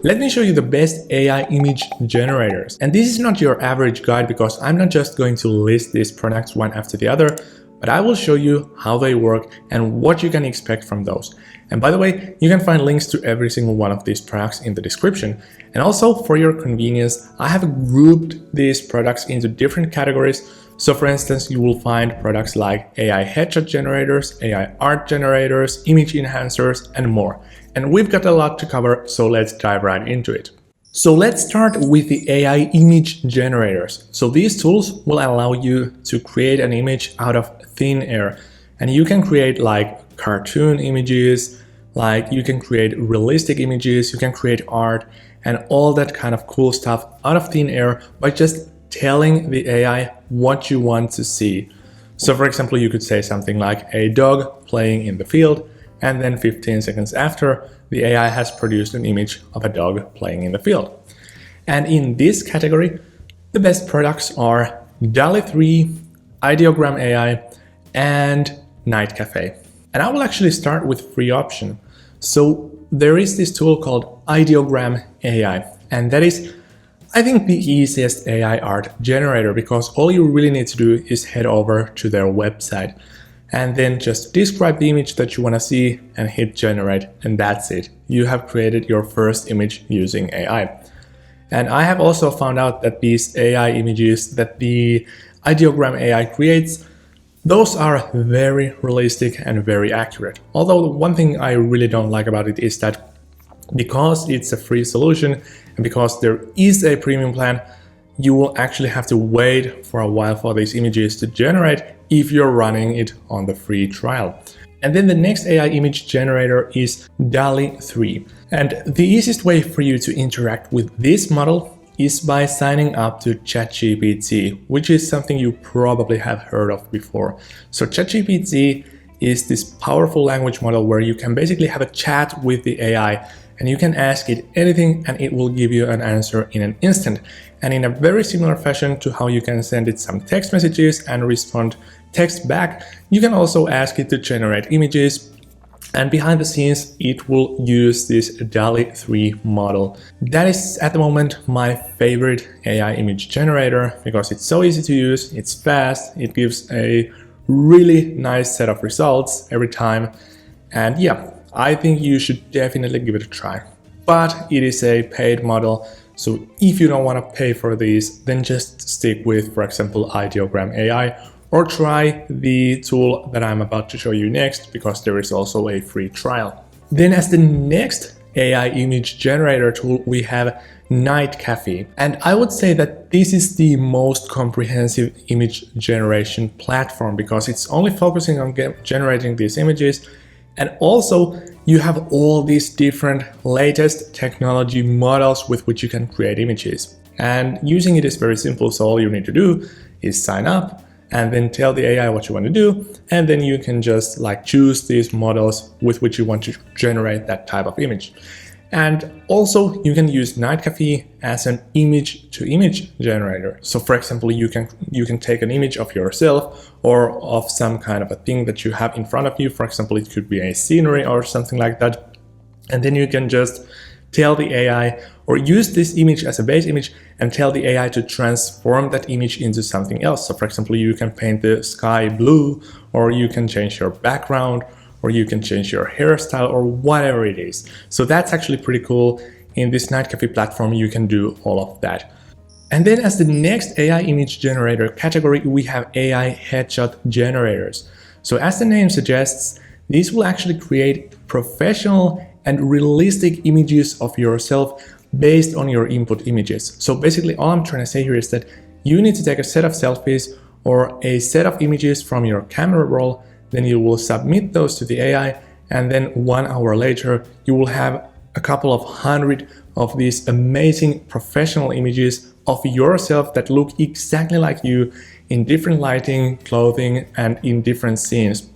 let me show you the best AI image generators. And this is not your average guide because I'm not just going to list these products one after the other, but I will show you how they work and what you can expect from those. And by the way, you can find links to every single one of these products in the description. And also for your convenience, I have grouped these products into different categories. So for instance, you will find products like AI headshot generators, AI art generators, image enhancers, and more. And we've got a lot to cover, so let's dive right into it. So let's start with the AI image generators. So these tools will allow you to create an image out of thin air. And you can create like cartoon images, like you can create realistic images, you can create art, and all that kind of cool stuff out of thin air by just telling the AI what you want to see. So for example, you could say something like a dog playing in the field, and then 15 seconds after, the AI has produced an image of a dog playing in the field. And in this category, the best products are DALL-E 3, Ideogram AI, and Night Cafe. And I will actually start with free option. So there is this tool called Ideogram AI, and that is, I think, the easiest AI art generator because all you really need to do is head over to their website and then just describe the image that you want to see and hit generate, and that's it. You have created your first image using AI. And I have also found out that these AI images that the Ideogram AI creates, those are very realistic and very accurate. Although one thing I really don't like about it is that because it's a free solution and because there is a premium plan, you will actually have to wait for a while for these images to generate if you're running it on the free trial. And then the next AI image generator is DALL-E 3. And the easiest way for you to interact with this model is by signing up to ChatGPT, which is something you probably have heard of before. So ChatGPT is this powerful language model where you can basically have a chat with the AI and you can ask it anything and it will give you an answer in an instant. And in a very similar fashion to how you can send it some text messages and respond text back, you can also ask it to generate images. And behind the scenes, it will use this DALL-E 3 model. That is at the moment my favorite AI image generator because it's so easy to use, it's fast, it gives a really nice set of results every time. And yeah, I think you should definitely give it a try. But it is a paid model, so if you don't want to pay for these, then just stick with, for example, Ideogram AI, or try the tool that I'm about to show you next, because there is also a free trial. Then as the next AI image generator tool, we have Night Cafe. And I would say that this is the most comprehensive image generation platform because it's only focusing on generating these images. And also you have all these different latest technology models with which you can create images. And using it is very simple. So all you need to do is sign up and then tell the AI what you want to do. And then you can just like choose these models with which you want to generate that type of image. And also you can use Night Cafe as an image-to-image generator. So for example, you can take an image of yourself or of some kind of a thing that you have in front of you. For example, it could be a scenery or something like that. And then you can just tell the AI or use this image as a base image and tell the AI to transform that image into something else. So for example, you can paint the sky blue, or you can change your background, or you can change your hairstyle, or whatever it is. So that's actually pretty cool. In this Night Cafe platform, you can do all of that. And then as the next AI image generator category, we have AI headshot generators. So as the name suggests, these will actually create professional and realistic images of yourself based on your input images. So basically all I'm trying to say here is that you need to take a set of selfies or a set of images from your camera roll, then you will submit those to the AI, and then 1 hour later you will have a couple of hundred of these amazing professional images of yourself that look exactly like you in different lighting, clothing, and in different scenes.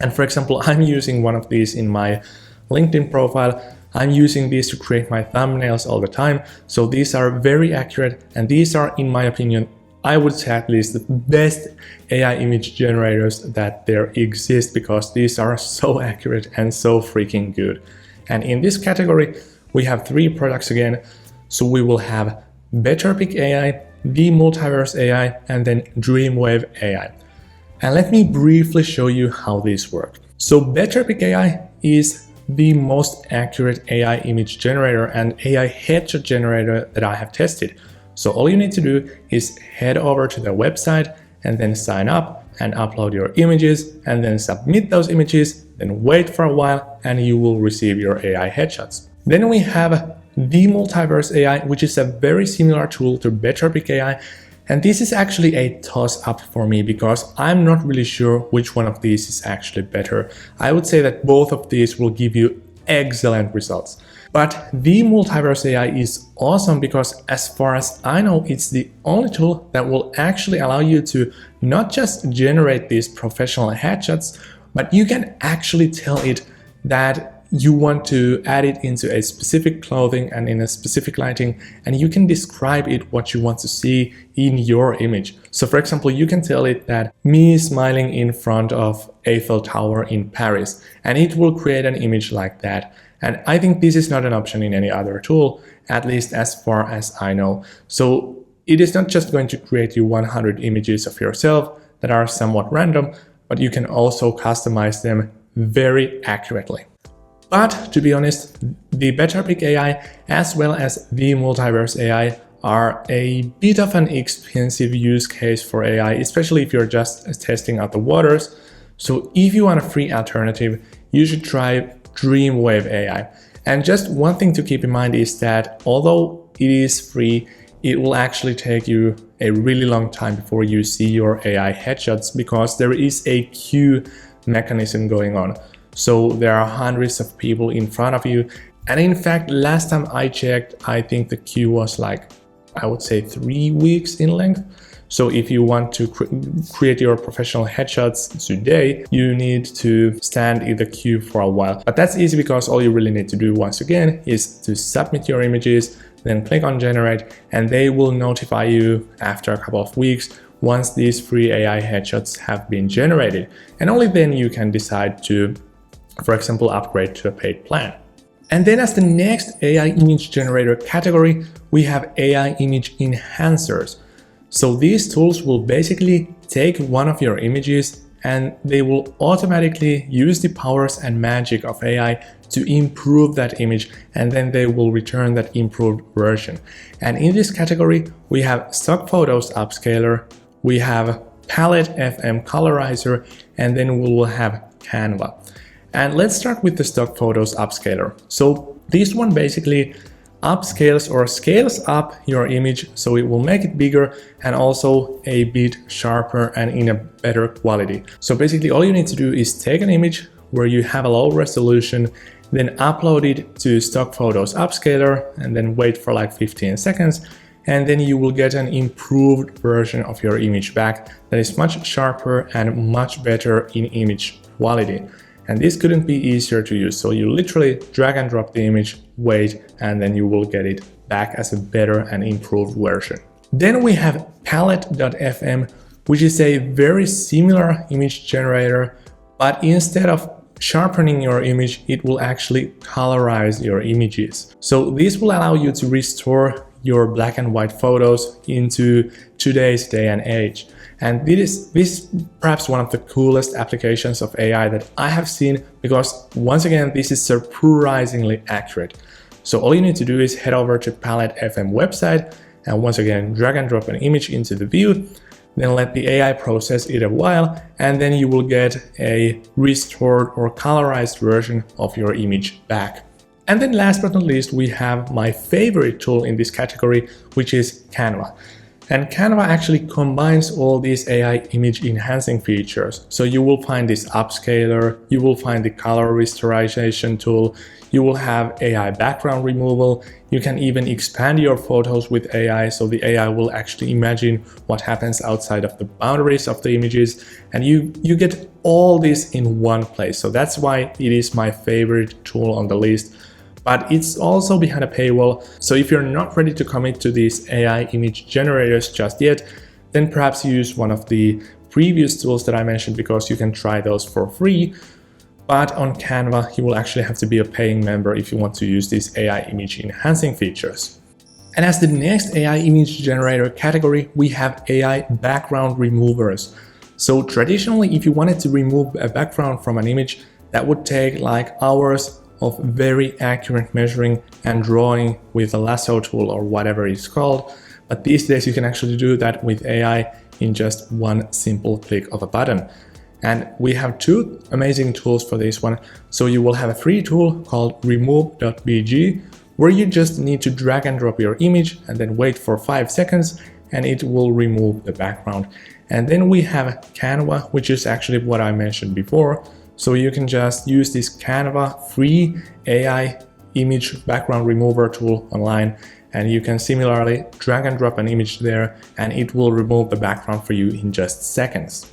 And for example, I'm using one of these in my LinkedIn profile. I'm using these to create my thumbnails all the time. So these are very accurate, and these are, in my opinion, I would say at least the best AI image generators that there exist, because these are so accurate and so freaking good. And in this category, we have three products again. So we will have BetterPic AI, the Multiverse AI, and then Dreamwave AI. And let me briefly show you how these work. So BetterPic AI is the most accurate AI image generator and AI headshot generator that I have tested. So all you need to do is head over to their website and then sign up and upload your images and then submit those images, then wait for a while and you will receive your AI headshots. Then we have the Multiverse AI, which is a very similar tool to BetterPic AI. And this is actually a toss-up for me because I'm not really sure which one of these is actually better. I would say that both of these will give you excellent results. But the Multiverse AI is awesome because as far as I know, it's the only tool that will actually allow you to not just generate these professional headshots, but you can actually tell it that you want to add it into a specific clothing and in a specific lighting, and you can describe it what you want to see in your image. So for example, you can tell it that me smiling in front of Eiffel Tower in Paris, and it will create an image like that. And I think this is not an option in any other tool, at least as far as I know. So it is not just going to create you 100 images of yourself that are somewhat random, but you can also customize them very accurately. But to be honest, the BetterPic AI as well as the Multiverse AI are a bit of an expensive use case for AI, especially if you're just testing out the waters. So if you want a free alternative, you should try Dreamwave AI. And just one thing to keep in mind is that although it is free, it will actually take you a really long time before you see your AI headshots because there is a queue mechanism going on. So there are hundreds of people in front of you. And in fact, last time I checked, I think the queue was like, I would say 3 weeks in length. So if you want to create your professional headshots today, you need to stand in the queue for a while. But that's easy because all you really need to do once again is to submit your images, then click on generate, and they will notify you after a couple of weeks once these free AI headshots have been generated. And only then you can decide to, for example, upgrade to a paid plan. And then as the next AI image generator category, we have AI image enhancers. So these tools will basically take one of your images and they will automatically use the powers and magic of AI to improve that image, and then they will return that improved version. And in this category, we have Stock Photos Upscaler, we have Palette FM Colorizer, and then we will have Canva. And let's start with the Stock Photos Upscaler. So this one basically upscales or scales up your image so it will make it bigger and also a bit sharper and in a better quality. So basically all you need to do is take an image where you have a low resolution, then upload it to Stock Photos Upscaler and then wait for like 15 seconds. And then you will get an improved version of your image back that is much sharper and much better in image quality. And this couldn't be easier to use. So you literally drag and drop the image, wait, and then you will get it back as a better and improved version. Then we have Palette.fm, which is a very similar image generator, but instead of sharpening your image, it will actually colorize your images. So this will allow you to restore your black and white photos into today's day and age. And this is perhaps one of the coolest applications of AI that I have seen because once again, this is surprisingly accurate. So all you need to do is head over to Palette FM website and once again, drag and drop an image into the view, then let the AI process it a while, and then you will get a restored or colorized version of your image back. And then last but not least, we have my favorite tool in this category, which is Canva. And Canva actually combines all these AI image enhancing features. So you will find this upscaler, you will find the color restoration tool, you will have AI background removal, you can even expand your photos with AI, so the AI will actually imagine what happens outside of the boundaries of the images, and you get all this in one place. So that's why it is my favorite tool on the list. But it's also behind a paywall, so if you're not ready to commit to these AI image generators just yet, then perhaps use one of the previous tools that I mentioned because you can try those for free. But on Canva, you will actually have to be a paying member if you want to use these AI image enhancing features. And as the next AI image generator category, we have AI background removers. So traditionally, if you wanted to remove a background from an image, that would take like hours of very accurate measuring and drawing with a lasso tool or whatever it's called. But these days you can actually do that with AI in just one simple click of a button. And we have two amazing tools for this one. So you will have a free tool called remove.bg, where you just need to drag and drop your image and then wait for 5 seconds and it will remove the background. And then we have Canva, which is actually what I mentioned before. So you can just use this Canva free AI image background remover tool online, and you can similarly drag and drop an image there and it will remove the background for you in just seconds.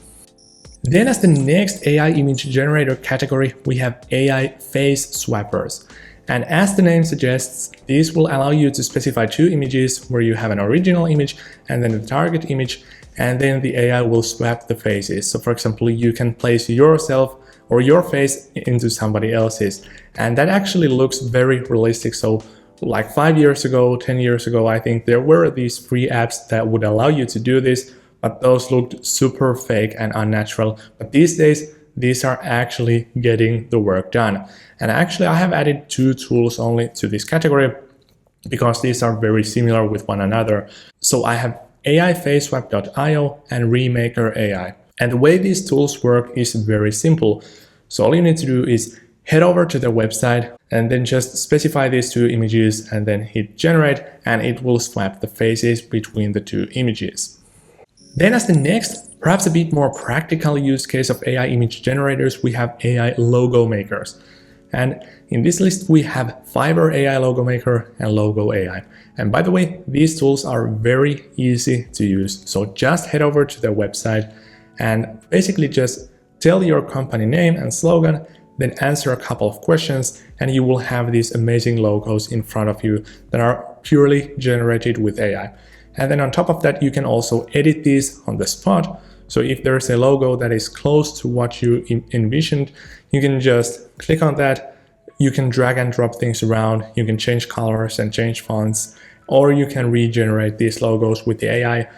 Then as the next AI image generator category, we have AI face swappers. And as the name suggests, these will allow you to specify two images where you have an original image and then the target image, and then the AI will swap the faces. So for example, you can place yourself or your face into somebody else's, and that actually looks very realistic. So like 5 years ago, 10 years ago, I think there were these free apps that would allow you to do this, but those looked super fake and unnatural. But these days, these are actually getting the work done. And actually, I have added two tools only to this category because these are very similar with one another. So I have AIFaceSwap.io and Remaker AI. And the way these tools work is very simple. So all you need to do is head over to the website and then just specify these two images and then hit generate, and it will swap the faces between the two images. Then as the next, perhaps a bit more practical use case of AI image generators, we have AI logo makers. And in this list, we have Fiverr AI Logo Maker and Logo AI. And by the way, these tools are very easy to use. So just head over to their website and basically just tell your company name and slogan, then answer a couple of questions, and you will have these amazing logos in front of you that are purely generated with AI. And then on top of that, you can also edit these on the spot. So if there's a logo that is close to what you envisioned, you can just click on that. You can drag and drop things around. You can change colors and change fonts, or you can regenerate these logos with the AI.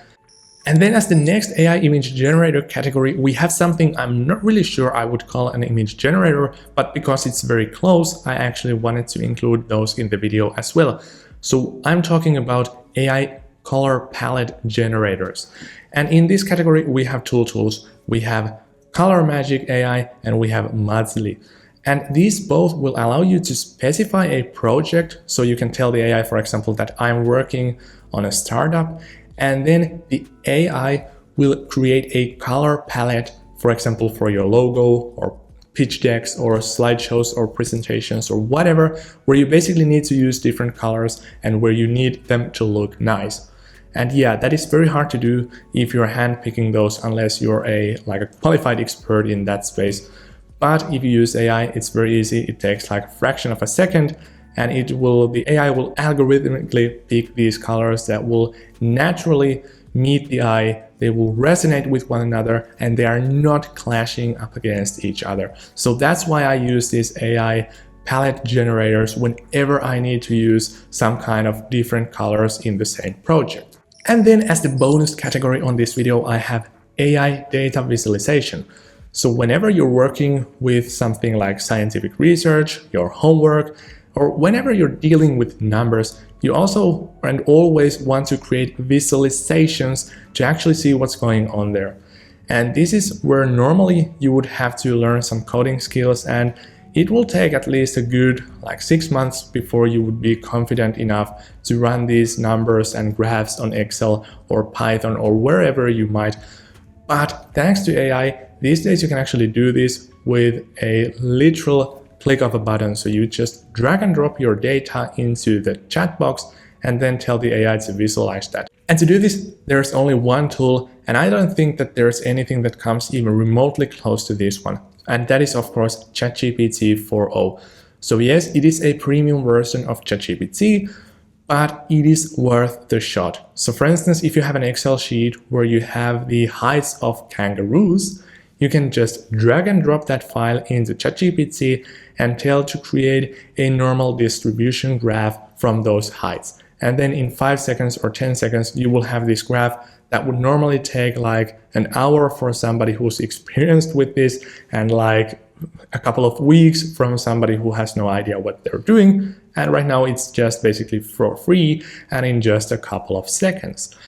And then as the next AI image generator category, we have something I'm not really sure I would call an image generator, but because it's very close, I actually wanted to include those in the video as well. So I'm talking about AI color palette generators. And in this category, we have two tools. We have Color Magic AI and we have Madzli. And these both will allow you to specify a project. So you can tell the AI, for example, that I'm working on a startup, and then the AI will create a color palette, for example, for your logo or pitch decks or slideshows or presentations or whatever, where you basically need to use different colors and where you need them to look nice. And yeah, that is very hard to do if you're handpicking those unless you're a qualified expert in that space. But if you use AI, it's very easy. It takes like a fraction of a second, and the AI will algorithmically pick these colors that will naturally meet the eye. They will resonate with one another, and they are not clashing up against each other. So that's why I use these AI palette generators whenever I need to use some kind of different colors in the same project. And then as the bonus category on this video, I have AI data visualization. So whenever you're working with something like scientific research, your homework, or whenever you're dealing with numbers, you also and always want to create visualizations to actually see what's going on there. And this is where normally you would have to learn some coding skills, and it will take at least a good 6 months before you would be confident enough to run these numbers and graphs on Excel or Python or wherever you might. But thanks to AI, these days you can actually do this with a literal click of a button. So you just drag and drop your data into the chat box and then tell the AI to visualize that. And to do this, there's only one tool, and I don't think that there's anything that comes even remotely close to this one. And that is, of course, ChatGPT 4o. So yes, it is a premium version of ChatGPT, but it is worth the shot. So for instance, if you have an Excel sheet where you have the heights of kangaroos, you can just drag and drop that file into ChatGPT and tell to create a normal distribution graph from those heights. And then in 5 seconds or 10 seconds, you will have this graph that would normally take like an hour for somebody who's experienced with this, and like a couple of weeks from somebody who has no idea what they're doing. And right now it's just basically for free and in just a couple of seconds.